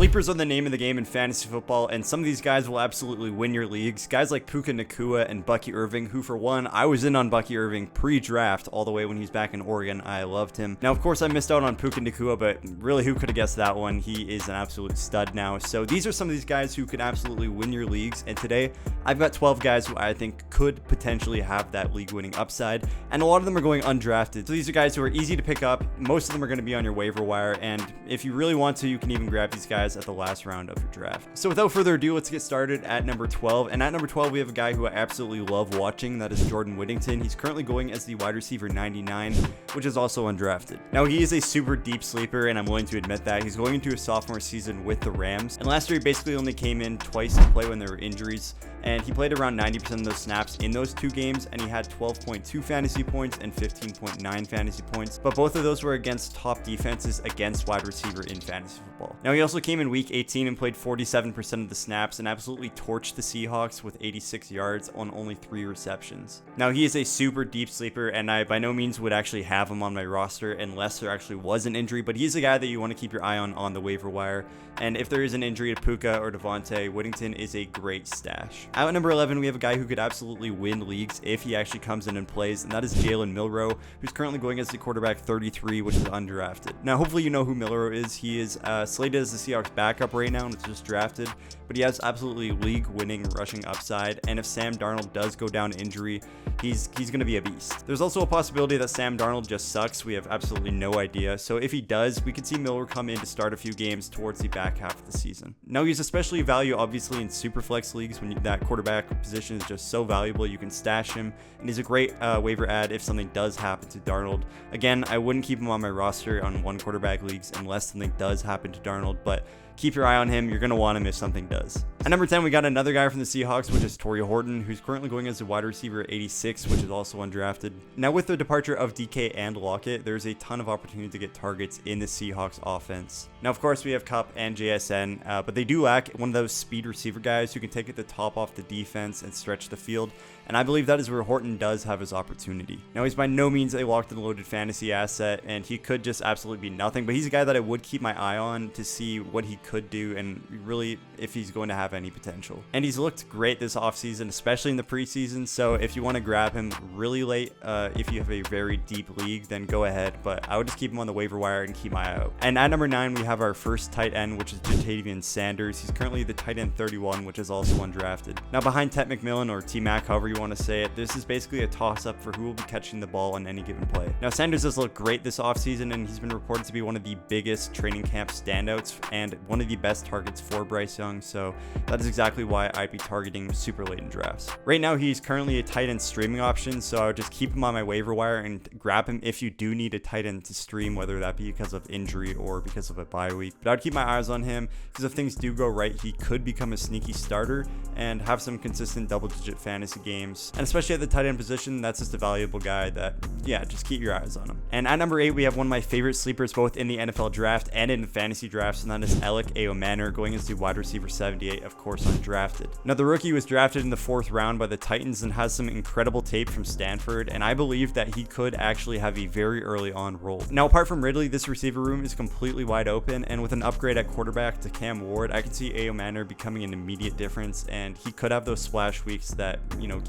Sleepers are the name of the game in fantasy football, and some of these guys will absolutely win your leagues. Guys like Puka Nacua and Bucky Irving, who for one, I was in on Bucky Irving pre-draft all the way when he was back in Oregon. I loved him. Now, of course, I missed out on Puka Nacua, but really, who could have guessed that one? He is an absolute stud now. So these are some of these guys who could absolutely win your leagues, and today, I've got 12 guys who I think could potentially have that league-winning upside, and a lot of them are going undrafted. So these are guys who are easy to pick up. Most of them are going to be on your waiver wire, and if you really want to, you can even grab these guys at the last round of your draft. So without further ado, let's get started at number 12. And at number 12, we have a guy who I absolutely love watching. That is Jordan Whittington. He's currently going as the wide receiver 99, which is also undrafted. Now, he is a super deep sleeper, and I'm willing to admit that. He's going into his sophomore season with the Rams, and last year he basically only came in twice to play when there were injuries, and he played around 90% of those snaps in those two games, and he had 12.2 fantasy points and 15.9 fantasy points, but both of those were against top defenses against wide receiver in fantasy football. Now, he also came in week 18 and played 47% of the snaps and absolutely torched the Seahawks with 86 yards on only 3 receptions. Now, he is a super deep sleeper, and I by no means would actually have him on my roster unless there actually was an injury, but he's a guy that you want to keep your eye on the waiver wire, and if there is an injury to Puka or Devontae, Whittington is a great stash. Out at number 11, we have a guy who could absolutely win leagues if he actually comes in and plays, and that is Jalen Milroe, who's currently going as the quarterback 33, which is undrafted. Now, hopefully you know who Milroe is. He is slated as the Seahawks backup right now, and it's just drafted, but he has absolutely league-winning rushing upside, and if Sam Darnold does go down to injury, he's going to be a beast. There's also a possibility that Sam Darnold just sucks. We have absolutely no idea, so if he does, we could see Milroe come in to start a few games towards the back half of the season. Now, he's especially value, obviously, in Superflex leagues when that quarterback position is just so valuable. You can stash him, and he's a great waiver add if something does happen to Darnold. Again, I wouldn't keep him on my roster on one quarterback leagues unless something does happen to Darnold, but keep your eye on him. You're going to want him if something does. At number 10, we got another guy from the Seahawks, which is Torrey Horton, who's currently going as a wide receiver 86, which is also undrafted. Now, with the departure of DK and Lockett, there's a ton of opportunity to get targets in the Seahawks offense. Now, of course, we have Kupp and JSN, but they do lack one of those speed receiver guys who can take it the top off the defense and stretch the field, and I believe that is where Horton does have his opportunity. Now, he's by no means a locked and loaded fantasy asset, and he could just absolutely be nothing, but he's a guy that I would keep my eye on to see what he could do and really if he's going to have any potential. And he's looked great this offseason, especially in the preseason, so if you want to grab him really late, if you have a very deep league, then go ahead, but I would just keep him on the waiver wire and keep my eye out. And at number 9, we have our first tight end, which is Jatavian Sanders. He's currently the tight end 31, which is also undrafted. Now, behind Tet McMillan or T-Mac, however you want to say it, this is basically a toss-up for who will be catching the ball on any given play. Now, Sanders has looked great this offseason, and he's been reported to be one of the biggest training camp standouts and one of the best targets for Bryce Young, so that is exactly why I'd be targeting him super late in drafts. Right now, he's currently a tight end streaming option, so I would just keep him on my waiver wire and grab him if you do need a tight end to stream, whether that be because of injury or because of a bye week. But I'd keep my eyes on him because if things do go right, he could become a sneaky starter and have some consistent double-digit fantasy games. And especially at the tight end position, that's just a valuable guy that, yeah, just keep your eyes on him. And at number 8, we have one of my favorite sleepers both in the NFL draft and in fantasy drafts, and that is Alec Aomanor, going as the wide receiver 78, of course undrafted. Now, the rookie was drafted in the 4th round by the Titans and has some incredible tape from Stanford, and I believe that he could actually have a very early on role. Now, apart from Ridley, this receiver room is completely wide open, and with an upgrade at quarterback to Cam Ward, I can see Aomanor becoming an immediate difference, and he could have those splash weeks that,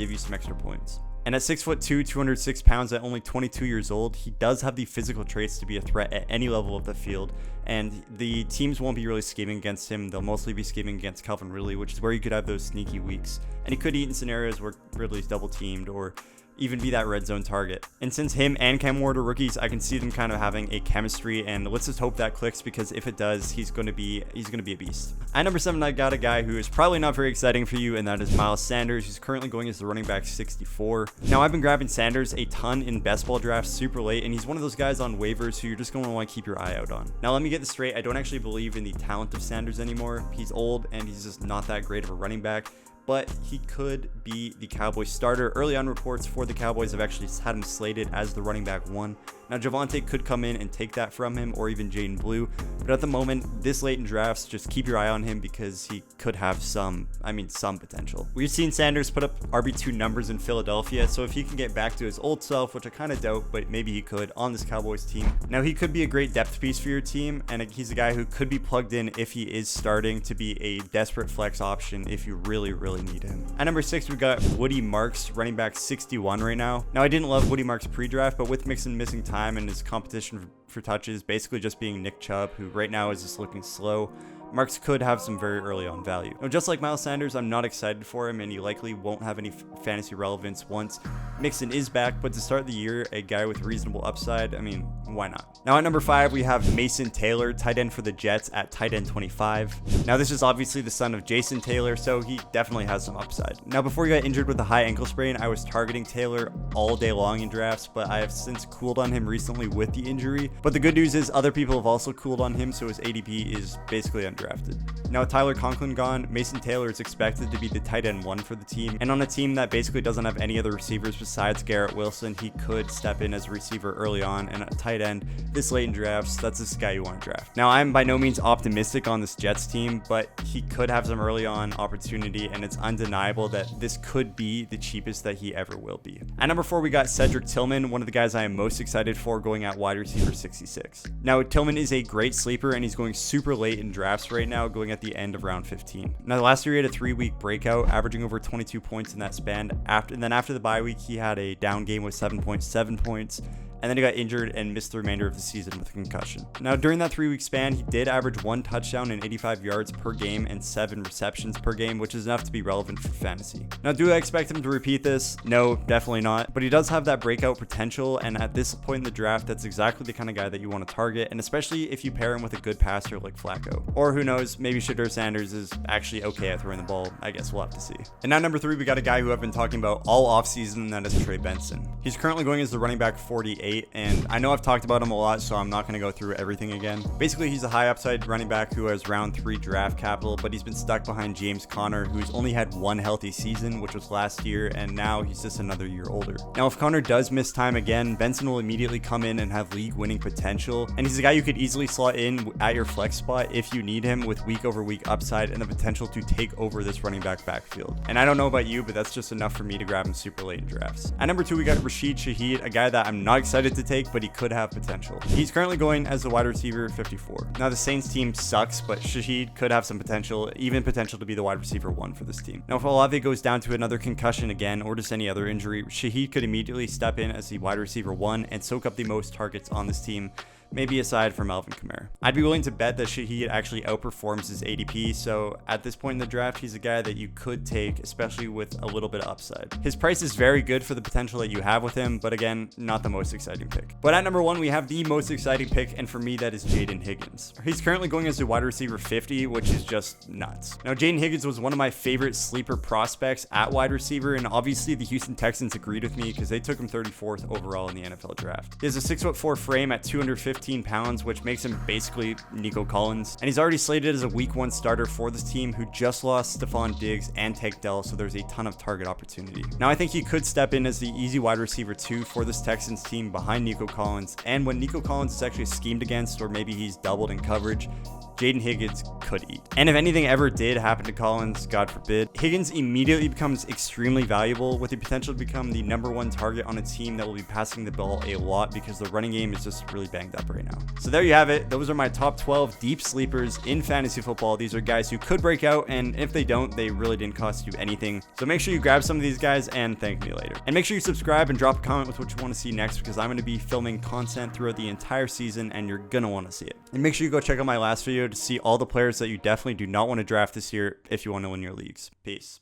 give you some extra points. And at 6'2", 206 pounds at only 22 years old, he does have the physical traits to be a threat at any level of the field, and the teams won't be really scheming against him. They'll mostly be scheming against Calvin Ridley, which is where you could have those sneaky weeks. And he could eat in scenarios where Ridley's double teamed or even be that red zone target. And since him and Cam Ward are rookies, I can see them kind of having a chemistry, and let's just hope that clicks, because if it does, he's going to be a beast. At number 7, I got a guy who is probably not very exciting for you, and that is Miles Sanders, who's currently going as the running back 64. Now, I've been grabbing Sanders a ton in best ball drafts super late, and he's one of those guys on waivers who you're just going to want to keep your eye out on. Now, let me get this straight. I don't actually believe in the talent of Sanders anymore. He's old, and he's just not that great of a running back, but he could be the Cowboys starter. Early on reports for the Cowboys have actually had him slated as the running back 1. Now, Javonte could come in and take that from him, or even Jaden Blue, but at the moment, this late in drafts, just keep your eye on him because he could have some potential. We've seen Sanders put up RB2 numbers in Philadelphia, so if he can get back to his old self, which I kind of doubt, but maybe he could on this Cowboys team. Now, he could be a great depth piece for your team, and he's a guy who could be plugged in if he is starting to be a desperate flex option if you really need him. At number 6, we got Woody Marks, running back 61 right now. Now, I didn't love Woody Marks pre-draft, but with Mixon missing time and his competition for touches basically just being Nick Chubb, who right now is just looking slow, Marks could have some very early on value. Now, just like Miles Sanders, I'm not excited for him, and he likely won't have any fantasy relevance once Mixon is back, but to start the year, a guy with reasonable upside, I mean, why not? Now at number 5, we have Mason Taylor, tight end for the Jets at tight end 25. Now this is obviously the son of Jason Taylor, so he definitely has some upside. Now before he got injured with a high ankle sprain, I was targeting Taylor all day long in drafts, but I have since cooled on him recently with the injury. But the good news is other people have also cooled on him, so his ADP is basically undrafted. Now with Tyler Conklin gone, Mason Taylor is expected to be the tight end 1 for the team, and on a team that basically doesn't have any other receivers besides Garrett Wilson, he could step in as a receiver early on, and at tight end this late in drafts, that's this guy you want to draft. Now I'm by no means optimistic on this Jets team, but he could have some early on opportunity, and it's undeniable that this could be the cheapest that he ever will be. At number 4, we got Cedric Tillman, one of the guys I am most excited for, going at wide receiver 66. Now Tillman is a great sleeper, and he's going super late in drafts right now, going at the end of round 15. Now last year he had a 3-week breakout, averaging over 22 points in that span. After the bye week, he had a down game with 7.7 points. And then he got injured and missed the remainder of the season with a concussion. Now, during that 3-week span, he did average 1 touchdown and 85 yards per game and 7 receptions per game, which is enough to be relevant for fantasy. Now, do I expect him to repeat this? No, definitely not. But he does have that breakout potential, and at this point in the draft, that's exactly the kind of guy that you want to target, and especially if you pair him with a good passer like Flacco. Or who knows, maybe Shedeur Sanders is actually okay at throwing the ball. I guess we'll have to see. And now number 3, we got a guy who I've been talking about all offseason, and that is Trey Benson. He's currently going as the running back 48, and I know I've talked about him a lot, so I'm not going to go through everything again. Basically, he's a high upside running back who has round 3 draft capital, but he's been stuck behind James Conner, who's only had 1 healthy season, which was last year, and now he's just another year older. Now, if Conner does miss time again, Benson will immediately come in and have league-winning potential, and he's a guy you could easily slot in at your flex spot if you need him, with week-over-week upside and the potential to take over this running back backfield. And I don't know about you, but that's just enough for me to grab him super late in drafts. At number 2, we got Rashid Shaheed, a guy that I'm not excited to take, but he could have potential. He's currently going as the wide receiver 54. Now the Saints team sucks, but Shaheed could have some potential, even potential to be the wide receiver 1 for this team. Now if Olave goes down to another concussion again, or just any other injury, Shaheed could immediately step in as the wide receiver 1 and soak up the most targets on this team, maybe aside from Alvin Kamara. I'd be willing to bet that Shaheed actually outperforms his ADP, so at this point in the draft, he's a guy that you could take, especially with a little bit of upside. His price is very good for the potential that you have with him, but again, not the most exciting pick. But at number 1, we have the most exciting pick, and for me, that is Jaden Higgins. He's currently going as a wide receiver 50, which is just nuts. Now, Jaden Higgins was one of my favorite sleeper prospects at wide receiver, and obviously the Houston Texans agreed with me because they took him 34th overall in the NFL draft. He has a 6'4" frame at 215 pounds, which makes him basically Nico Collins, and he's already slated as a week 1 starter for this team, who just lost Stephon Diggs and Tank Dell, so there's a ton of target opportunity. Now I think he could step in as the easy wide receiver 2 for this Texans team behind Nico Collins, and when Nico Collins is actually schemed against, or maybe he's doubled in coverage, Jaden Higgins could eat. And if anything ever did happen to Collins, God forbid, Higgins immediately becomes extremely valuable, with the potential to become the number 1 target on a team that will be passing the ball a lot because the running game is just really banged up right now. So there you have it. Those are my top 12 deep sleepers in fantasy football. These are guys who could break out, and if they don't, they really didn't cost you anything. So make sure you grab some of these guys and thank me later. And make sure you subscribe and drop a comment with what you want to see next, because I'm going to be filming content throughout the entire season and you're going to want to see it. And make sure you go check out my last video to see all the players that you definitely do not want to draft this year if you want to win your leagues. Peace.